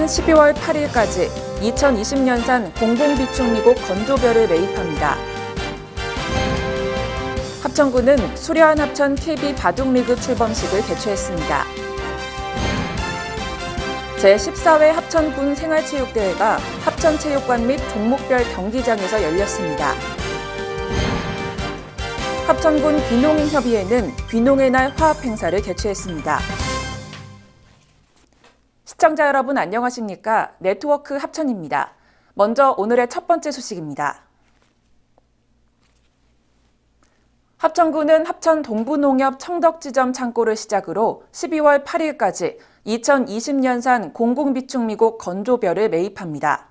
합천군은 12월 8일까지 2020년산 공공비축미국 건조별을 매입합니다. 합천군은 수려한 합천 KB 바둑리그 출범식을 개최했습니다. 제14회 합천군 생활체육대회가 합천체육관 및 종목별 경기장에서 열렸습니다. 합천군 귀농인협의회는 귀농의 날 화합행사를 개최했습니다. 시청자 여러분 안녕하십니까? 네트워크 합천입니다. 먼저 오늘의 첫 번째 소식입니다. 합천군은 합천 동부농협 청덕지점 창고를 시작으로 12월 8일까지 2020년산 공공비축미국 건조별을 매입합니다.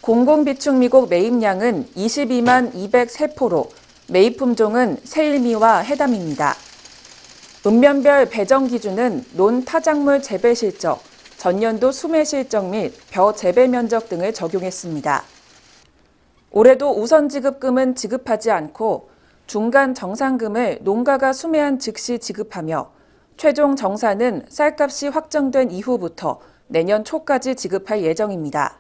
공공비축미국 매입량은 22만 203포로 매입 품종은 세일미와 해담입니다. 읍면별 배정 기준은 논 타작물 재배 실적, 전년도 수매 실적 및 벼 재배 면적 등을 적용했습니다. 올해도 우선 지급금은 지급하지 않고 중간 정산금을 농가가 수매한 즉시 지급하며 최종 정산은 쌀값이 확정된 이후부터 내년 초까지 지급할 예정입니다.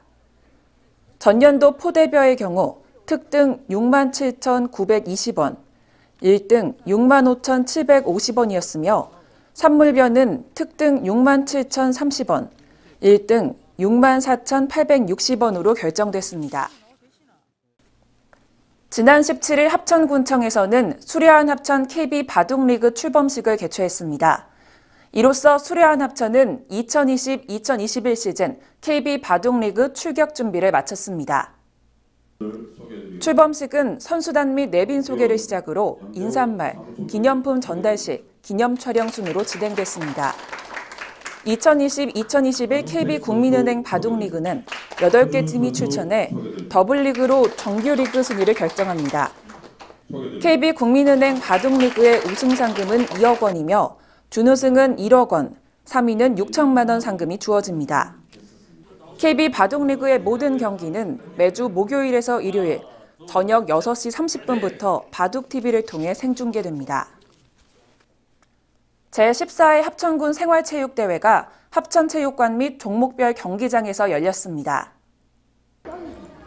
전년도 포대벼의 경우 특등 67,920원, 1등 65,750원이었으며 산물벼는 특등 67,030원, 1등 64,860원으로 결정됐습니다. 지난 17일 합천군청에서는 수려한 합천 KB 바둑리그 출범식을 개최했습니다. 이로써 수려한 합천은 2020-2021 시즌 KB 바둑리그 출격 준비를 마쳤습니다. 출범식은 선수단 및 내빈 소개를 시작으로 인사말, 기념품 전달식, 기념 촬영 순으로 진행됐습니다. 2020-2021 KB국민은행 바둑리그는 8개 팀이 출전해 더블리그로 정규리그 순위를 결정합니다. KB국민은행 바둑리그의 우승 상금은 2억 원이며 준우승은 1억 원, 3위는 6천만 원 상금이 주어집니다. KB 바둑리그의 모든 경기는 매주 목요일에서 일요일 저녁 6시 30분부터 바둑TV를 통해 생중계됩니다. 제14회 합천군 생활체육대회가 합천체육관 및 종목별 경기장에서 열렸습니다.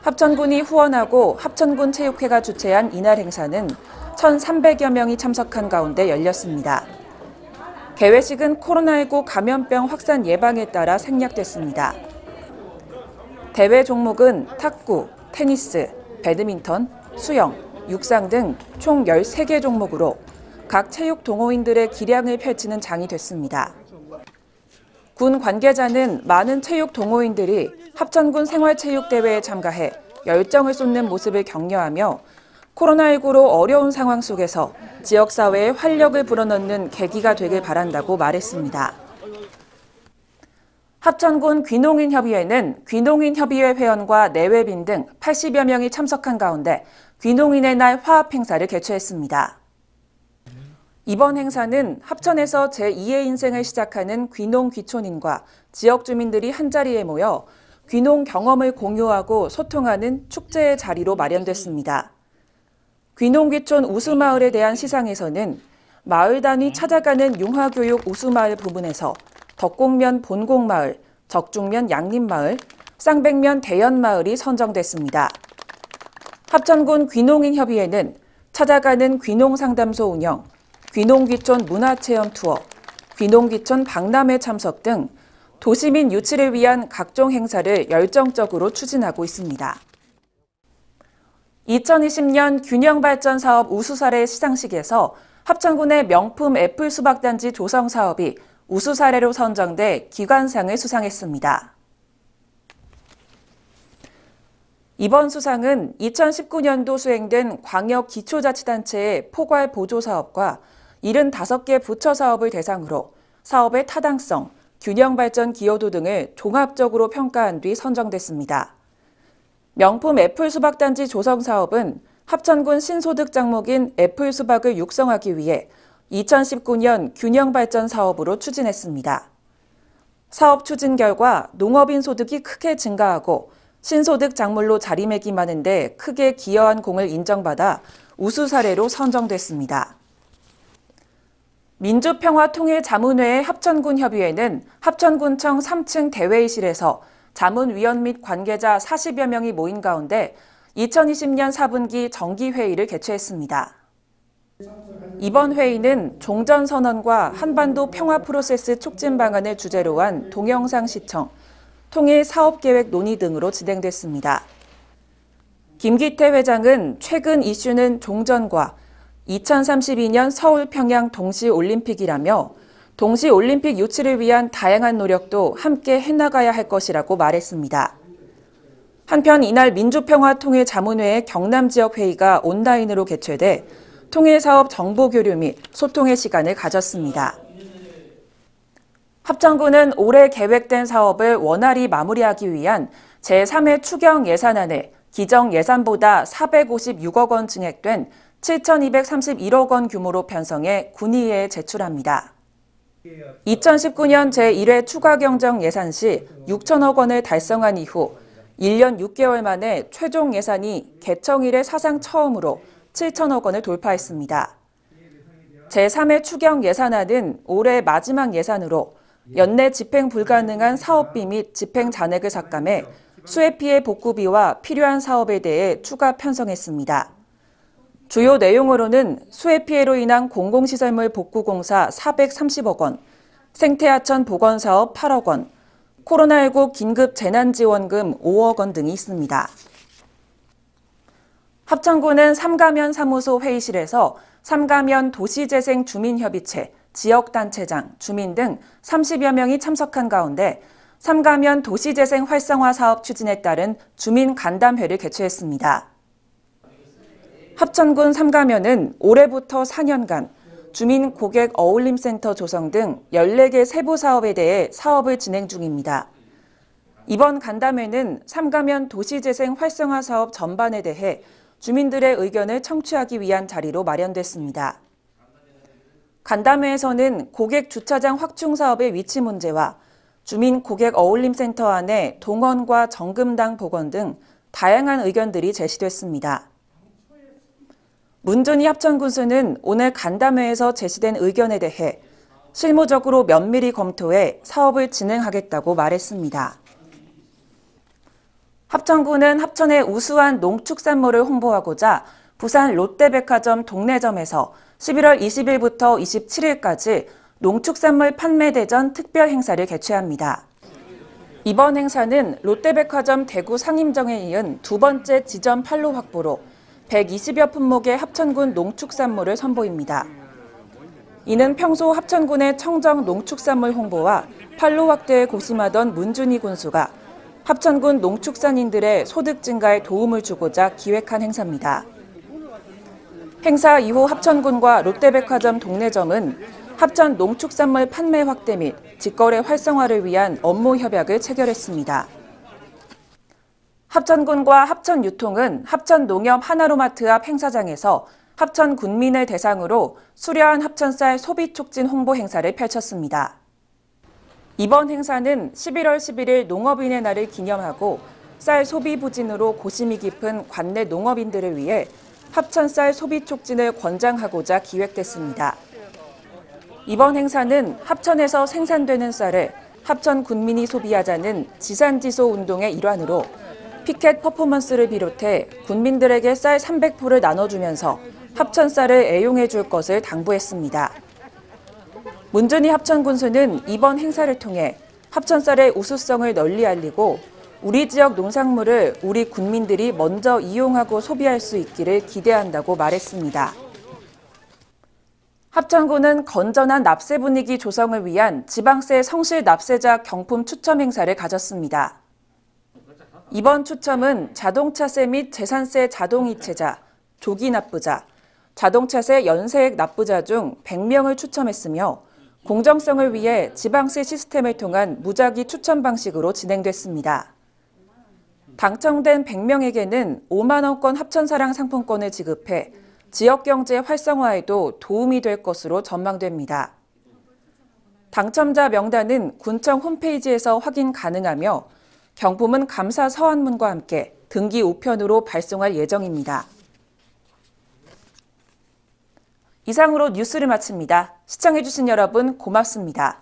합천군이 후원하고 합천군 체육회가 주최한 이날 행사는 1,300여 명이 참석한 가운데 열렸습니다. 개회식은 코로나19 감염병 확산 예방에 따라 생략됐습니다. 대회 종목은 탁구, 테니스, 배드민턴, 수영, 육상 등 총 13개 종목으로 각 체육 동호인들의 기량을 펼치는 장이 됐습니다. 군 관계자는 많은 체육 동호인들이 합천군 생활체육대회에 참가해 열정을 쏟는 모습을 격려하며 코로나19로 어려운 상황 속에서 지역사회에 활력을 불어넣는 계기가 되길 바란다고 말했습니다. 합천군 귀농인협의회는 귀농인협의회 회원과 내외빈 등 80여 명이 참석한 가운데 귀농인의 날 화합행사를 개최했습니다. 이번 행사는 합천에서 제2의 인생을 시작하는 귀농 귀촌인과 지역 주민들이 한자리에 모여 귀농 경험을 공유하고 소통하는 축제의 자리로 마련됐습니다. 귀농 귀촌 우수마을에 대한 시상에서는 마을 단위 찾아가는 융화교육 우수마을 부문에서 덕곡면 본곡마을, 적중면 양림마을, 쌍백면 대연마을이 선정됐습니다. 합천군 귀농인협의회는 찾아가는 귀농상담소 운영, 귀농귀촌 문화체험 투어, 귀농귀촌 박람회 참석 등 도시민 유치를 위한 각종 행사를 열정적으로 추진하고 있습니다. 2020년 균형발전 사업 우수 사례 시상식에서 합천군의 명품 애플 수박단지 조성 사업이 우수 사례로 선정돼 기관상을 수상했습니다. 이번 수상은 2019년도 수행된 광역 기초자치단체의 포괄 보조 사업과 75개 부처 사업을 대상으로 사업의 타당성, 균형 발전 기여도 등을 종합적으로 평가한 뒤 선정됐습니다. 명품 애플 수박단지 조성 사업은 합천군 신소득 장목인 애플 수박을 육성하기 위해 2019년 균형 발전 사업으로 추진했습니다. 사업 추진 결과 농업인 소득이 크게 증가하고 신소득 작물로 자리매김하는 데 크게 기여한 공을 인정받아 우수 사례로 선정됐습니다. 민주평화통일자문회의 합천군협의회는 합천군청 3층 대회의실에서 자문위원 및 관계자 40여 명이 모인 가운데 2020년 4분기 정기회의를 개최했습니다. 이번 회의는 종전선언과 한반도 평화 프로세스 촉진 방안을 주제로 한 동영상 시청, 통일 사업계획 논의 등으로 진행됐습니다. 김기태 회장은 최근 이슈는 종전과 2032년 서울 평양 동시올림픽이라며 동시올림픽 유치를 위한 다양한 노력도 함께 해나가야 할 것이라고 말했습니다. 한편 이날 민주평화통일자문회의 경남 지역 회의가 온라인으로 개최돼 통일사업 정보교류 및 소통의 시간을 가졌습니다. 합천군은 올해 계획된 사업을 원활히 마무리하기 위한 제3회 추경 예산안에 기정 예산보다 456억 원 증액된 7,231억 원 규모로 편성해 군의회에 제출합니다. 2019년 제1회 추가경정 예산 시 6천억 원을 달성한 이후 1년 6개월 만에 최종 예산이 개청 이래 사상 처음으로 7천억 원을 돌파했습니다. 제3회 추경 예산안은 올해 마지막 예산으로 연내 집행 불가능한 사업비 및 집행 잔액을 삭감해 수해 피해 복구비와 필요한 사업에 대해 추가 편성했습니다. 주요 내용으로는 수해 피해로 인한 공공시설물 복구공사 430억 원, 생태하천 복원사업 8억 원, 코로나19 긴급 재난지원금 5억 원 등이 있습니다. 합천군은 삼가면 사무소 회의실에서 삼가면 도시재생 주민협의체, 지역단체장, 주민 등 30여 명이 참석한 가운데 삼가면 도시재생 활성화 사업 추진에 따른 주민 간담회를 개최했습니다. 합천군 삼가면은 올해부터 4년간 주민 고객 어울림센터 조성 등 14개 세부 사업에 대해 사업을 진행 중입니다. 이번 간담회는 삼가면 도시재생 활성화 사업 전반에 대해 주민들의 의견을 청취하기 위한 자리로 마련됐습니다. 간담회에서는 고객 주차장 확충 사업의 위치 문제와 주민 고객 어울림센터 안에 동원과 정금당 복원 등 다양한 의견들이 제시됐습니다. 문준희 합천군수는 오늘 간담회에서 제시된 의견에 대해 실무적으로 면밀히 검토해 사업을 진행하겠다고 말했습니다. 합천군은 합천의 우수한 농축산물을 홍보하고자 부산 롯데백화점 동래점에서 11월 20일부터 27일까지 농축산물 판매대전 특별 행사를 개최합니다. 이번 행사는 롯데백화점 대구 상임정에 이은 두 번째 지점 판로 확보로 120여 품목의 합천군 농축산물을 선보입니다. 이는 평소 합천군의 청정 농축산물 홍보와 판로 확대에 고심하던 문준희 군수가 합천군 농축산인들의 소득 증가에 도움을 주고자 기획한 행사입니다. 행사 이후 합천군과 롯데백화점 동래점은 합천 농축산물 판매 확대 및 직거래 활성화를 위한 업무 협약을 체결했습니다. 합천군과 합천유통은 합천농협 하나로마트 앞 행사장에서 합천 군민을 대상으로 수려한 합천쌀 소비 촉진 홍보 행사를 펼쳤습니다. 이번 행사는 11월 11일 농업인의 날을 기념하고 쌀 소비 부진으로 고심이 깊은 관내 농업인들을 위해 합천쌀 소비 촉진을 권장하고자 기획됐습니다. 이번 행사는 합천에서 생산되는 쌀을 합천 군민이 소비하자는 지산지소 운동의 일환으로 피켓 퍼포먼스를 비롯해 군민들에게 쌀 300포를 나눠주면서 합천쌀을 애용해 줄 것을 당부했습니다. 문준희 합천군수는 이번 행사를 통해 합천쌀의 우수성을 널리 알리고 우리 지역 농산물을 우리 군민들이 먼저 이용하고 소비할 수 있기를 기대한다고 말했습니다. 합천군은 건전한 납세 분위기 조성을 위한 지방세 성실 납세자 경품 추첨 행사를 가졌습니다. 이번 추첨은 자동차세 및 재산세 자동이체자, 조기 납부자, 자동차세 연세액 납부자 중 100명을 추첨했으며 공정성을 위해 지방세 시스템을 통한 무작위 추첨 방식으로 진행됐습니다. 당첨된 100명에게는 5만 원권 합천사랑 상품권을 지급해 지역경제 활성화에도 도움이 될 것으로 전망됩니다. 당첨자 명단은 군청 홈페이지에서 확인 가능하며 경품은 감사 서한문과 함께 등기 우편으로 발송할 예정입니다. 이상으로 뉴스를 마칩니다. 시청해주신 여러분 고맙습니다.